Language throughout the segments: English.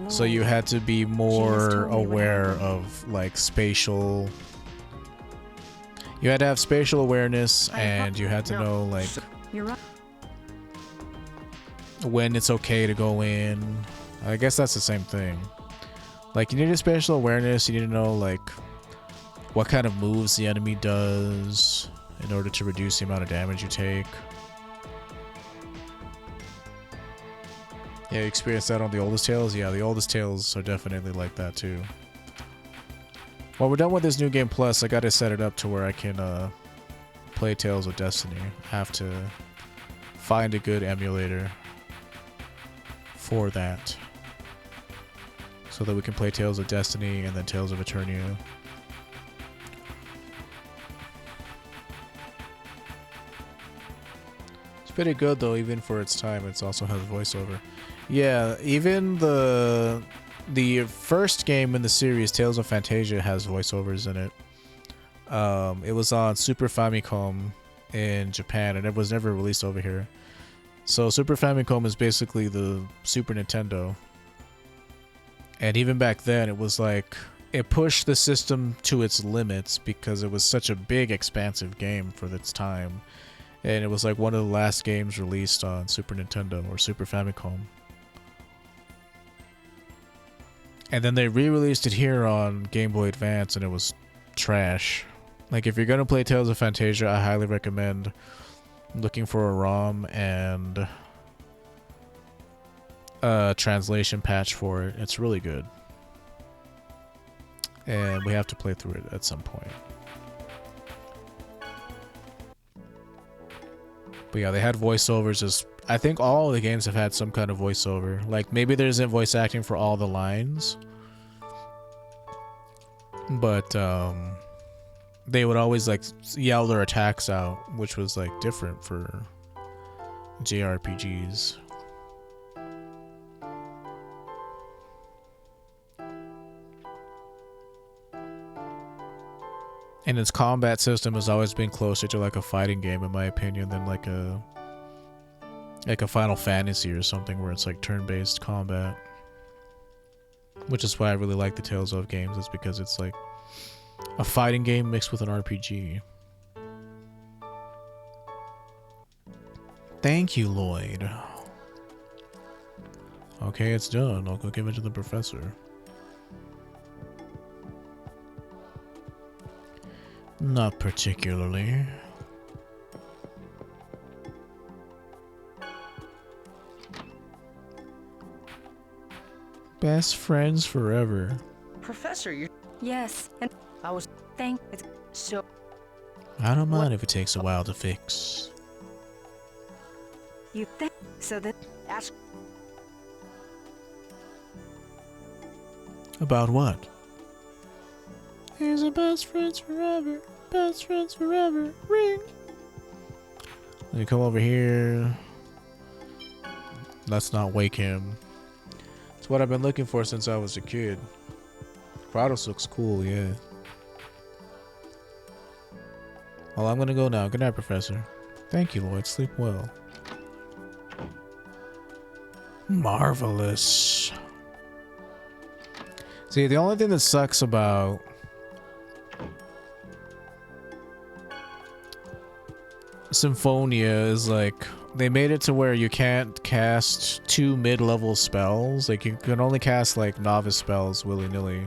So you had to be more aware of like spatial. You had to have spatial awareness, and you had to know like when it's okay to go in. I guess that's the same thing. Like you need a spatial awareness. You need to know like what kind of moves the enemy does in order to reduce the amount of damage you take. Yeah, you experienced that on the oldest tales? Yeah, the oldest tales are definitely like that too. Well, we're done with this new game plus. I gotta set it up to where I can play Tales of Destiny. I have to find a good emulator for that, so that we can play Tales of Destiny and then Tales of Eternia. It's pretty good though, even for its time. It also has voiceover. Yeah, even the first game in the series, Tales of Fantasia, has voiceovers in it. It was on Super Famicom in Japan, and it was never released over here. So Super Famicom is basically the Super Nintendo. And even back then, it was like, it pushed the system to its limits because it was such a big, expansive game for its time. And it was like one of the last games released on Super Nintendo or Super Famicom. And then they re-released it here on Game Boy Advance, and it was trash. Like, if you're gonna play Tales of Fantasia, I highly recommend looking for a ROM and a translation patch for it. It's really good. And we have to play through it at some point. But yeah, they had voiceovers. I think all the games have had some kind of voiceover. Like, maybe there isn't voice acting for all the lines, but they would always like yell their attacks out, which was like different for JRPGs. And its combat system has always been closer to like a fighting game, in my opinion, than like a Final Fantasy or something where it's like turn-based combat. Which is why I really like the Tales of games, is because it's like a fighting game mixed with an RPG. Thank you, Lloyd. Okay, it's done. I'll go give it to the professor. Not particularly. Best friends forever. Professor, you're... Yes, and I was... it's so... I don't mind if it takes a while to fix. You think so that... Ask... About what? Here's a best friends forever. Best friends forever. Ring. Let me come over here. Let's not wake him. It's what I've been looking for since I was a kid. Kratos looks cool, yeah. Well, I'm gonna go now. Good night, Professor. Thank you, Lloyd. Sleep well. Marvelous. See, the only thing that sucks about Symphonia is like they made it to where you can't cast 2 mid-level spells. Like you can only cast like novice spells willy-nilly.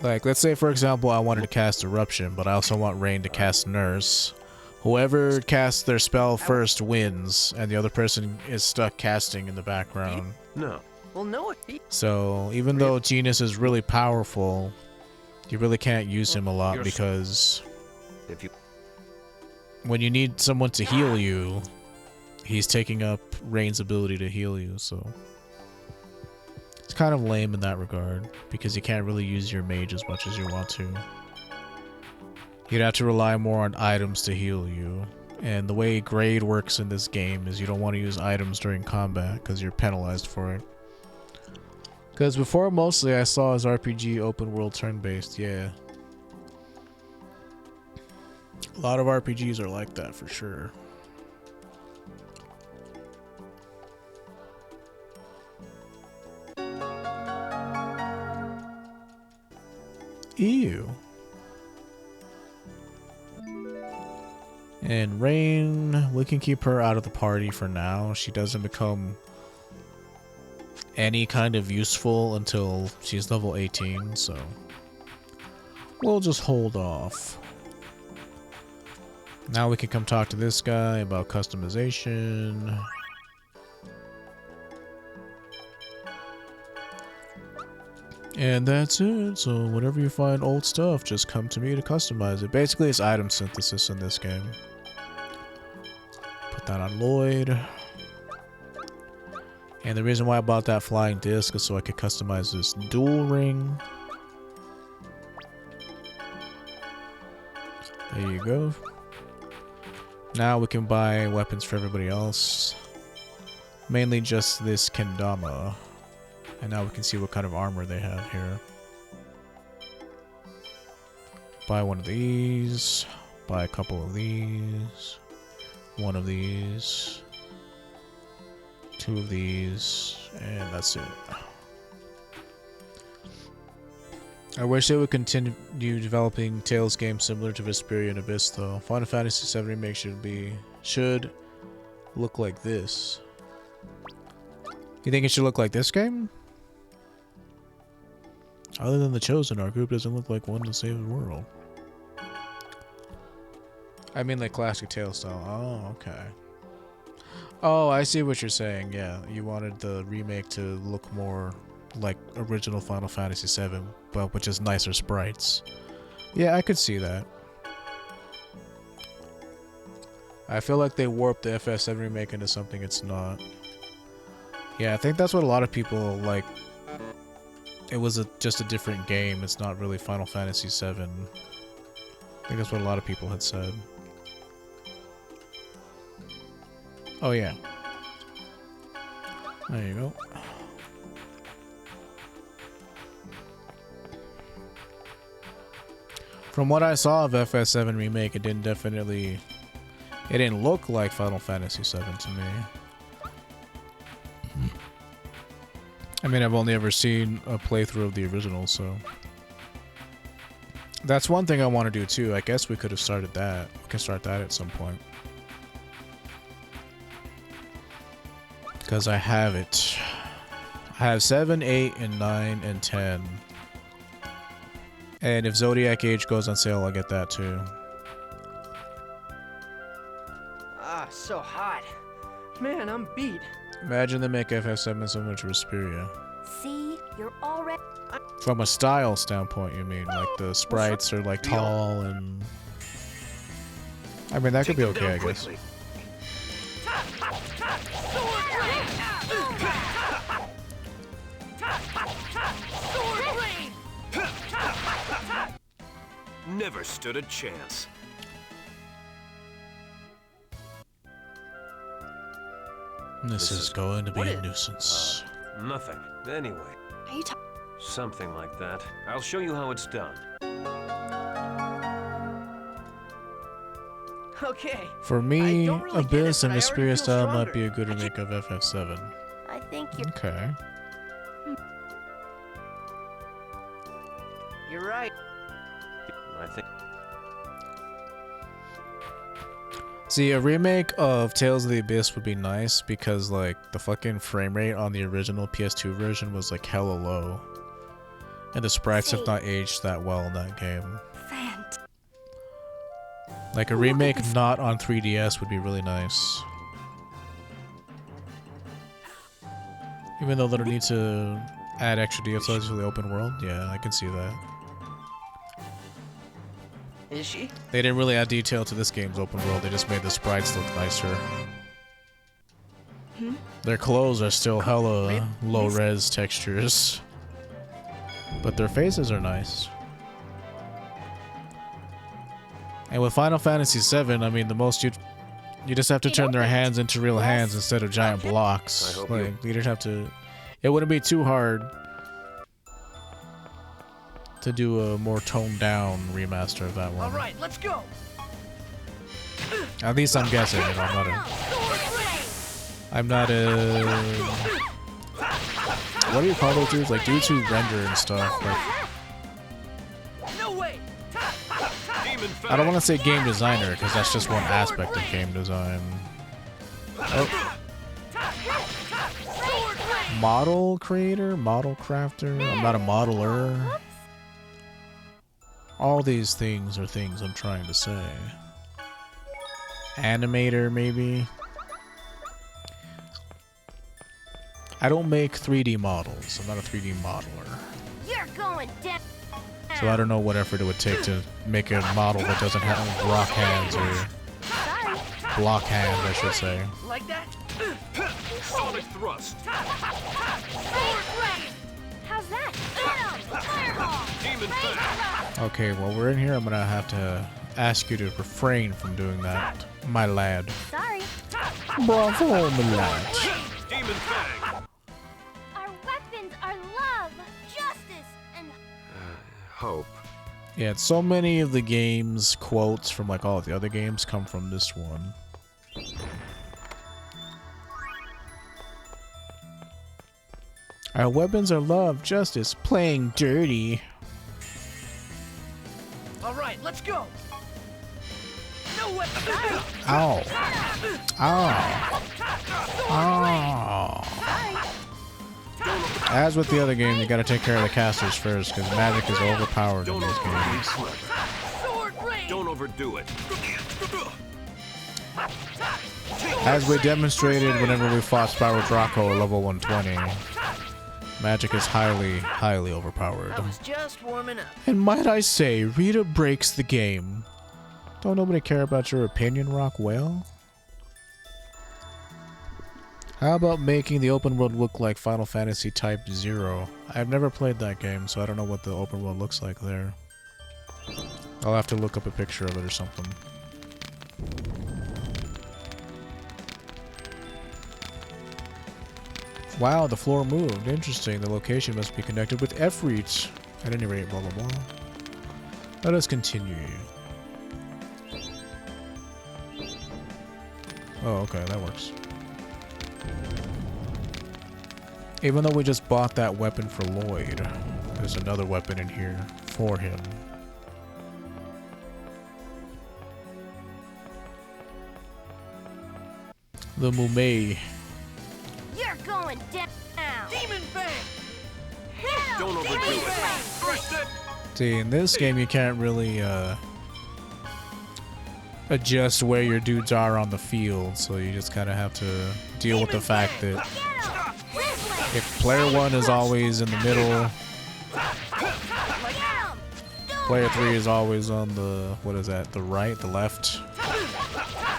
Like, let's say for example I wanted to cast Eruption, but I also want Rain to cast Nurse. Whoever casts their spell first wins, and the other person is stuck casting in the background. No. Well, no. So even though Genus is really powerful, you really can't use him a lot because If you... when you need someone to heal you, he's taking up Rain's ability to heal you, so it's kind of lame in that regard, because you can't really use your mage as much as you want to. You'd have to rely more on items to heal you, and the way grade works in this game is you don't want to use items during combat, because you're penalized for it. Because before, mostly I saw as RPG open world turn-based, yeah. A lot of RPGs are like that, for sure. Ew. And Rain, we can keep her out of the party for now. She doesn't become any kind of useful until she's level 18, so we'll just hold off. Now we can come talk to this guy about customization. And that's it. So whenever you find old stuff, just come to me to customize it. Basically, it's item synthesis in this game. Put that on Lloyd. And the reason why I bought that flying disc is so I could customize this dual ring. There you go. Now we can buy weapons for everybody else. Mainly just this kendama. And now we can see what kind of armor they have here. Buy one of these. Buy a couple of these. One of these. Two of these. And that's it. I wish they would continue developing Tales games similar to Vesperia and Abyss though. Final Fantasy VII Remake should look like this. You think it should look like this game? Other than the Chosen, our group doesn't look like one to save the world. I mean like classic Tales style. Oh, okay. Oh, I see what you're saying. Yeah, you wanted the remake to look more like original Final Fantasy VII, but with just nicer sprites. Yeah, I could see that. I feel like they warped the FF7 remake into something it's not. Yeah, I think that's what a lot of people like. It was just a different game. It's not really Final Fantasy VII. I think that's what a lot of people had said. Oh yeah. There you go. From what I saw of FF7 Remake, it didn't look like Final Fantasy VII to me. I mean, I've only ever seen a playthrough of the original, so... That's one thing I want to do too. I guess we could have started that. We can start that at some point. Because I have it. I have 7, 8, and 9, and 10. And if Zodiac Age goes on sale, I'll get that too. Ah, so hot. Man, I'm beat. Imagine they make FF7 similar to Vesperia. See, you're already. From a style standpoint, you mean? Like the sprites are like tall and... I mean, that could be okay, I guess. Never stood a chance. This is going to be a nuisance. Nothing. Anyway, Are you something like that. I'll show you how it's done. Okay. For me, don't really get Abyss it, and but I already Vesperia feel style might stronger. be a good remake of FF7. I think you're. Okay. You're right. I think. See, a remake of Tales of the Abyss would be nice because, like, the fucking frame rate on the original PS2 version was, like, hella low. And the sprites have not aged that well in that game. Fant. Like, a remake not on 3DS would be really nice. Even though they'll need to add extra DLCs to the open world, yeah, I can see that. Is she? They didn't really add detail to this game's open world, they just made the sprites look nicer. Their clothes are still hella low-res textures. But their faces are nice. And with Final Fantasy VII, I mean, the most you just have to turn their hands into real hands instead of giant blocks. I hope Like, you just have to... It wouldn't be too hard to do a more toned down remaster of that one. All right, let's go. At least I'm guessing, you know, I'm not a... What do you call those dudes? Like, dudes who render and stuff. Like, I don't want to say game designer because that's just one aspect of game design. Oh. Model creator? Model crafter? I'm not a modeler. All these things are things I'm trying to say. Animator, maybe? I don't make 3D models. I'm not a 3D modeler. You're going down. So I don't know what effort it would take to make a model that doesn't have rock hands or block hands, I should say. Like that? Sonic thrust. How's that? Fireball. Demon fang. Okay, while we're in here, I'm gonna have to ask you to refrain from doing that, my lad. Sorry. Bravo, my lad. Demon fang. Our weapons are love, justice, and Hope. Yeah, so many of the game's quotes from like all of the other games come from this one. Our weapons are love, justice, playing dirty. All right, let's go. No weapon. Ow. Ow. Ow. As with the other game, you gotta take care of the casters first, because magic is overpowered in these games. Sword rain. Don't overdo it. As we demonstrated whenever we fought Spyro Draco at level 120, magic is highly, highly overpowered. I was just warming up. And might I say, Rita breaks the game. Don't nobody care about your opinion, Rockwell? How about making the open world look like Final Fantasy Type 0? I've never played that game, so I don't know what the open world looks like there. I'll have to look up a picture of it or something. Wow, the floor moved. Interesting. The location must be connected with F-Reach. At any rate, blah blah blah. Let us continue. Oh, okay, that works. Even though we just bought that weapon for Lloyd, there's another weapon in here for him. The Mumei. you're going down. Demon fang. Don't overdo it. First step. See, in this game you can't really adjust where your dudes are on the field, so you just kind of have to deal with the fact that if player 1 is always in the middle, player 3 is always on the, what is that, the right, the left,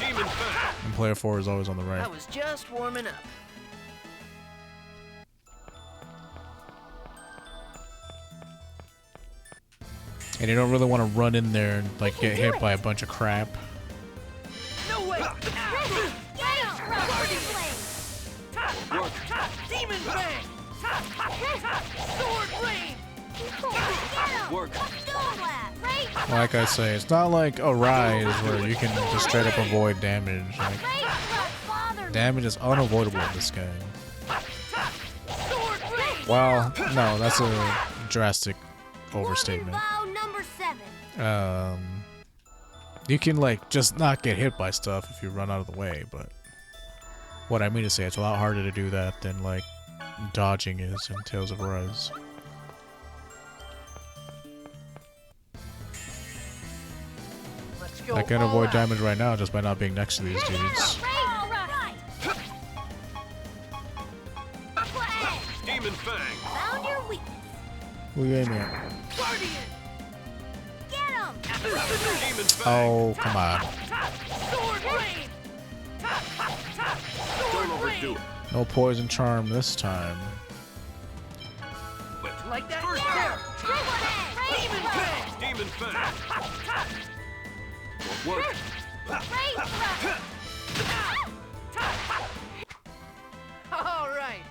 Demon fang. and player 4 is always on the I right. was just warming up. And you don't really want to run in there and like get hit by a bunch of crap. No way. Work. Demon fang. Sword rain. Work. Like I say, it's not like a Rise where you can just straight up avoid damage. Like, damage is unavoidable in this game. Sword rain. Well, no, that's a drastic overstatement. Vow number 7. You can like just not get hit by stuff if you run out of the way, but what I mean to say, it's a lot harder to do that than like dodging is in Tales of Arise. Let's go. I can all avoid out. damage right now just by not being next to these dudes. Demon fang. Found your weakness. What are you aiming at? Guardian. Get him. Demon fang. Oh, come on. Sword rain. Don't overdo it. No poison charm this time. Like that. Demon fang. Demon fang. Work. All right.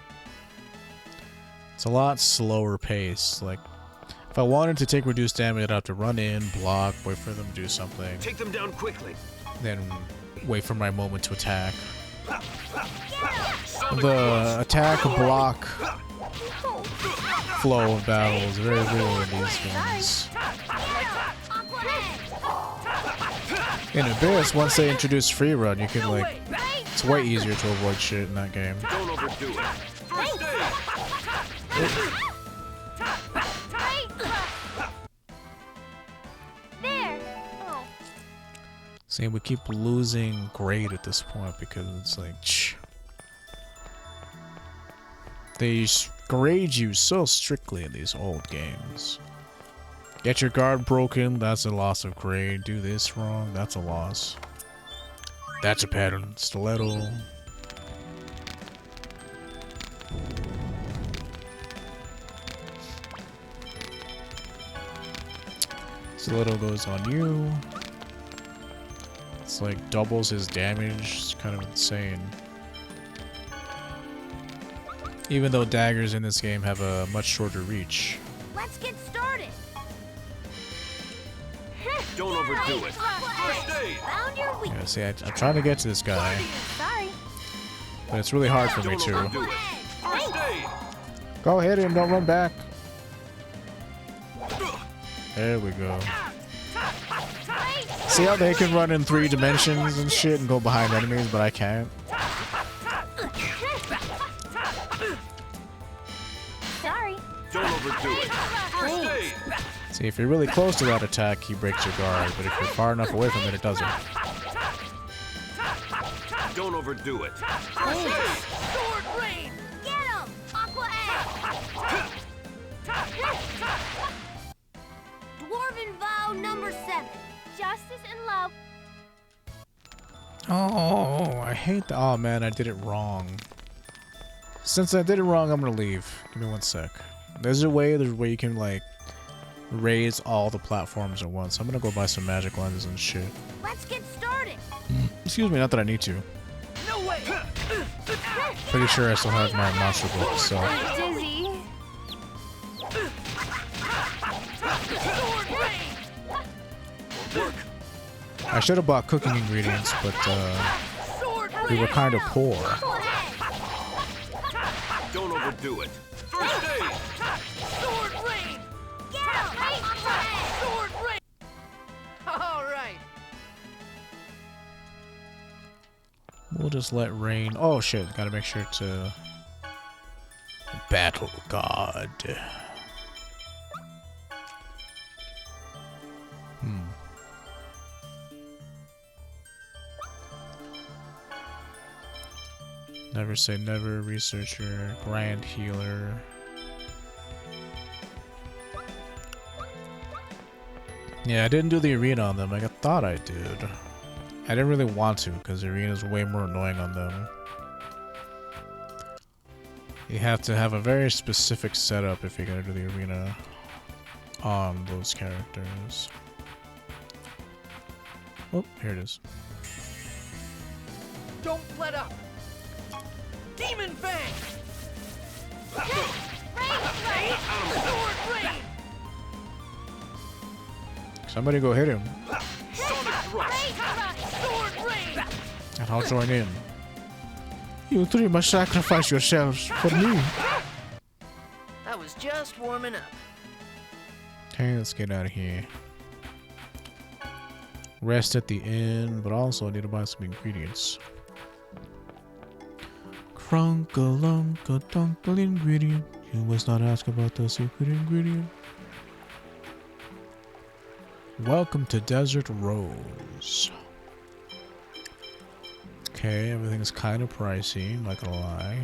It's a lot slower pace. Like, if I wanted to take reduced damage, I'd have to run in, block, wait for them to do something, Take them down quickly. then wait for my moment to attack. Sonic The attack block flow of battle is very real in these games. In Abyss, once they introduce free run, you can like, it's way easier to avoid shit in that game. Don't overdo it. First aid. There. Oh. See, we keep losing grade at this point because it's like, they grade you so strictly in these old games. Get your guard broken, that's a loss of grade. Do this wrong, that's a loss. That's a pattern. Stiletto. Stiletto goes on you. It's like doubles his damage. It's kind of insane. Even though daggers in this game have a much shorter reach. Let's get started. Don't overdo it. First aid. Found your weak. Yeah, see, I'm trying to get to this guy, Sorry. but it's really hard for me Don't too. overdo it. First aid. Go hit him, don't run back. There we go. See how they can run in 3 dimensions and shit and go behind enemies, but I can't? Sorry. Don't overdo it. First aid. See, if you're really close to that attack, he breaks your guard, but if you're far enough away from it, it doesn't. Don't overdo it. Sword rain. Get him. Aqua egg. Dwarven vow number 7. Justice and love. Oh, I hate that. Oh man, I did it wrong. Since I did it wrong, I'm gonna leave. Give me 1 sec. There's a way you can like raise all the platforms at once. I'm gonna go buy some magic lenses and shit. Let's get started. Excuse me, not that I need to. No way. Pretty sure I still have my monster book, so. Dizzy. Work. I should have bought cooking ingredients, but we were kind of poor. Don't overdo it. First aid. Sword rain. Get him. Sword rain. All right. We'll just let rain. Oh shit! Gotta make sure to battle god. Never say never. Researcher, grand healer. Yeah, I didn't do the arena on them. I thought I did. I didn't really want to because the arena is way more annoying on them. You have to have a very specific setup if you're gonna do the arena on those characters. Oh, here it is. Don't let up. Demon Fang. Sword rain. Somebody go hit him, Sonic thrust. Sword rain. and I'll join in. You three must sacrifice yourselves for me. I was just warming up. Okay, let's get out of here. Rest at the inn, but also I need to buy some ingredients. Crunkalunka dunkle ingredient. You must not ask about the secret ingredient. Welcome to Desert Rose. Okay, everything's kind of pricey, not gonna lie.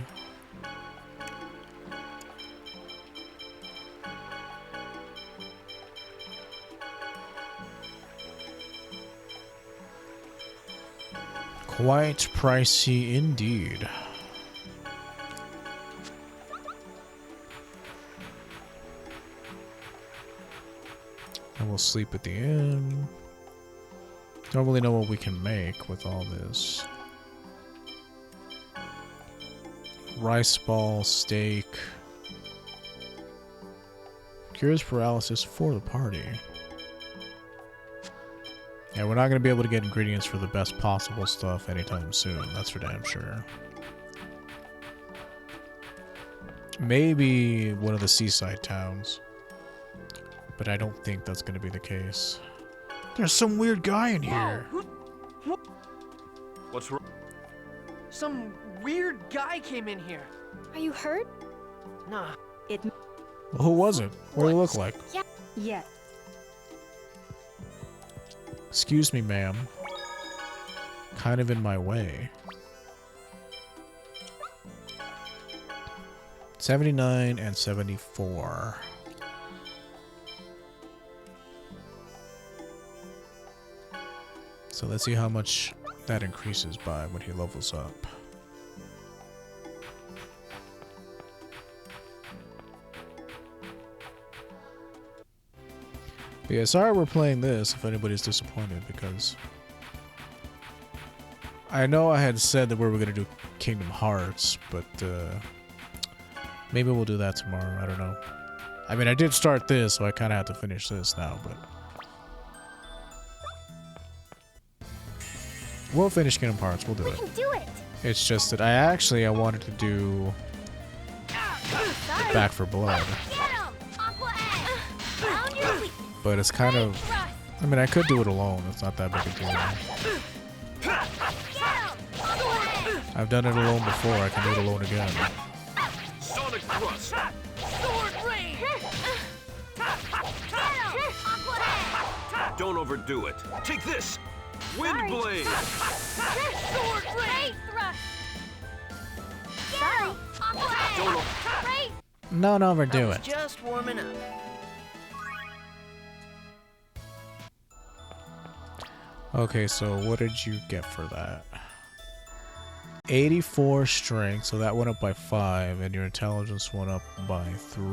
Quite pricey indeed. And we'll sleep at the inn. Don't really know what we can make with all this. Rice ball, steak. Cures paralysis for the party. Yeah, we're not going to be able to get ingredients for the best possible stuff anytime soon. That's for damn sure. Maybe one of the seaside towns. But I don't think that's going to be the case. There's some weird guy in here. What's wrong? Some weird guy came in here. Are you hurt? Nah. It. Well, who was it? What did he look like? Yeah. Yeah. Excuse me, ma'am. Kind of in my way. 79 and 74. So let's see how much that increases by when he levels up. But yeah, sorry we're playing this if anybody's disappointed, because I know I had said that we were going to do Kingdom Hearts, but maybe we'll do that tomorrow. I don't know. I mean, I did start this, so I kind of have to finish this now, but we'll finish Kingdom Hearts. We'll do We it. can do it. It's just that I wanted to do Sorry. Back for Blood, Get him! Aqua Egg! Found your weakness. but it's kind of, Thrust. I mean, I could do it alone. It's not that big a deal. Get him! Aqua Egg! I've done it alone before. I can do it alone again. Sonic Thrust! Sword rain! Get him! Aqua Egg! Don't overdo it. Take this! Wind Sorry. Blade! Sword rain! Great thrust! Get him! Aqua Egg! Don't Great! Don't I overdo was it. just warming up. Okay, so what did you get for that? 84 strength, so that went up by 5, and your intelligence went up by 3.